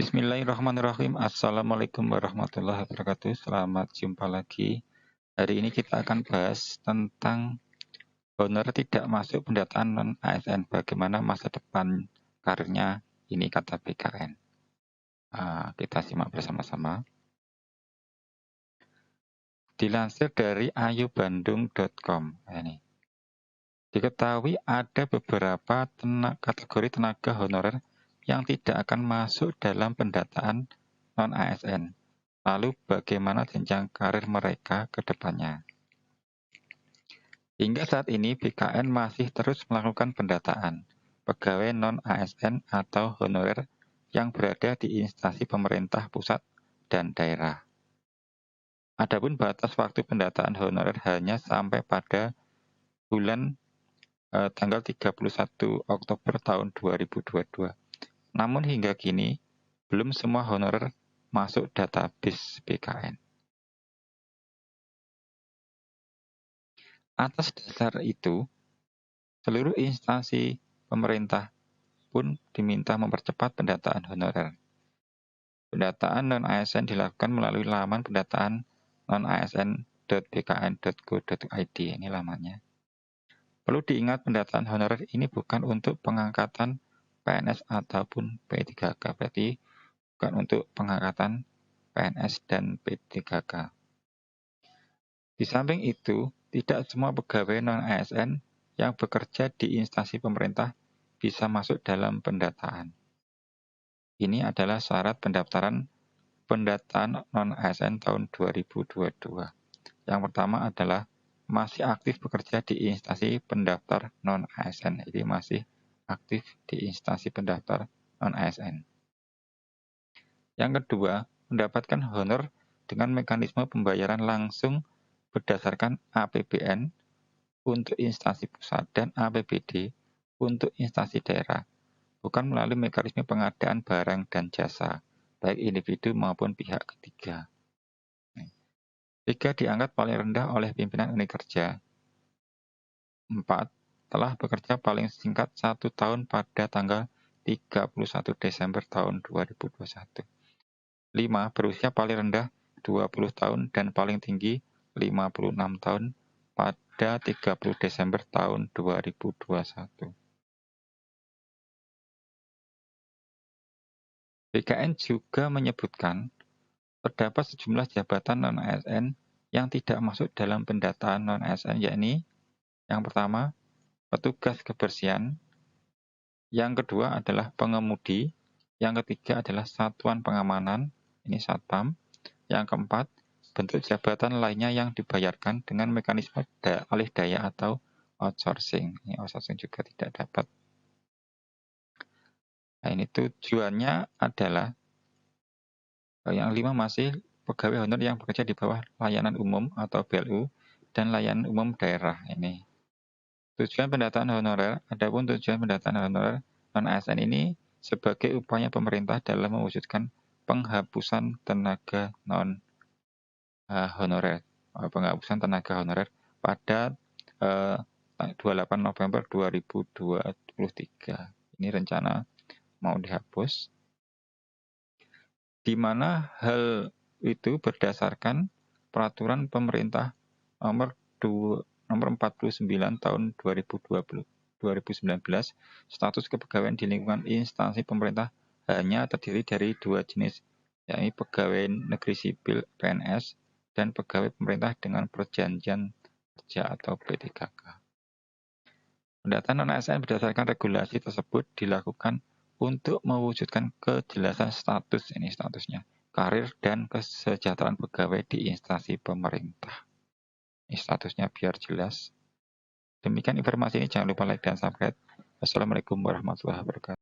Bismillahirrahmanirrahim. Assalamualaikum warahmatullahi wabarakatuh. Selamat jumpa lagi. Hari ini kita akan bahas tentang honor tidak masuk pendataan non-ASN. Bagaimana masa depan karirnya, ini kata BKN. Kita simak bersama-sama. Dilansir dari ayubandung.com. Ini. Diketahui ada beberapa kategori tenaga honorer yang tidak akan masuk dalam pendataan non-ASN. Lalu bagaimana jenjang karir mereka ke depannya? Hingga saat ini BKN masih terus melakukan pendataan pegawai non-ASN atau honorer yang berada di instansi pemerintah pusat dan daerah. Adapun batas waktu pendataan honorer hanya sampai pada bulan tanggal 31 Oktober tahun 2022. Namun hingga kini, belum semua honorer masuk database BKN. Atas dasar itu, seluruh instansi pemerintah pun diminta mempercepat pendataan honorer. Pendataan non-ASN dilakukan melalui laman pendataan non-asn.bkn.go.id, ini lamannya. Perlu diingat pendataan honorer ini bukan untuk pengangkatan PNS ataupun P3K, berarti bukan untuk pengangkatan PNS dan P3K. Di samping itu, tidak semua pegawai non-ASN yang bekerja di instansi pemerintah bisa masuk dalam pendataan. Ini adalah syarat pendataan non-ASN tahun 2022. Yang pertama adalah masih aktif bekerja di instansi pendaftar non-ASN. Jadi masih aktif di instansi pendaftar non-ASN. Yang kedua, mendapatkan honor dengan mekanisme pembayaran langsung berdasarkan APBN untuk instansi pusat dan APBD untuk instansi daerah, bukan melalui mekanisme pengadaan barang dan jasa, baik individu maupun pihak ketiga. 3. Diangkat paling rendah oleh pimpinan unit kerja. 4. Telah bekerja paling singkat 1 tahun pada tanggal 31 Desember tahun 2021. 5. Berusia paling rendah 20 tahun dan paling tinggi 56 tahun pada 30 Desember tahun 2021. BKN juga menyebutkan terdapat sejumlah jabatan non-ASN yang tidak masuk dalam pendataan non-ASN, yakni yang pertama, petugas kebersihan, yang kedua adalah pengemudi, yang ketiga adalah satuan pengamanan, ini satpam, yang keempat, bentuk jabatan lainnya yang dibayarkan dengan mekanisme alih daya atau outsourcing. Ini outsourcing juga tidak dapat. Nah, ini tujuannya adalah yang 5 masih pegawai honor yang bekerja di bawah layanan umum atau BLU dan layanan umum daerah ini. Tujuan pendataan honorer, adapun tujuan pendataan honorer non-ASN ini sebagai upaya pemerintah dalam mewujudkan penghapusan tenaga non-honorer, penghapusan tenaga honorer pada 28 November 2023. Ini rencana mau dihapus, di mana hal itu berdasarkan peraturan pemerintah nomor 49 tahun 2019, status kepegawaian di lingkungan instansi pemerintah hanya terdiri dari 2 jenis, yakni pegawai negeri sipil PNS dan pegawai pemerintah dengan perjanjian kerja atau P3K. Pendataan non-ASN berdasarkan regulasi tersebut dilakukan untuk mewujudkan kejelasan status, ini statusnya, karir dan kesejahteraan pegawai di instansi pemerintah. Ini statusnya biar jelas. Demikian informasi ini, jangan lupa like dan subscribe. Wassalamualaikum warahmatullahi wabarakatuh.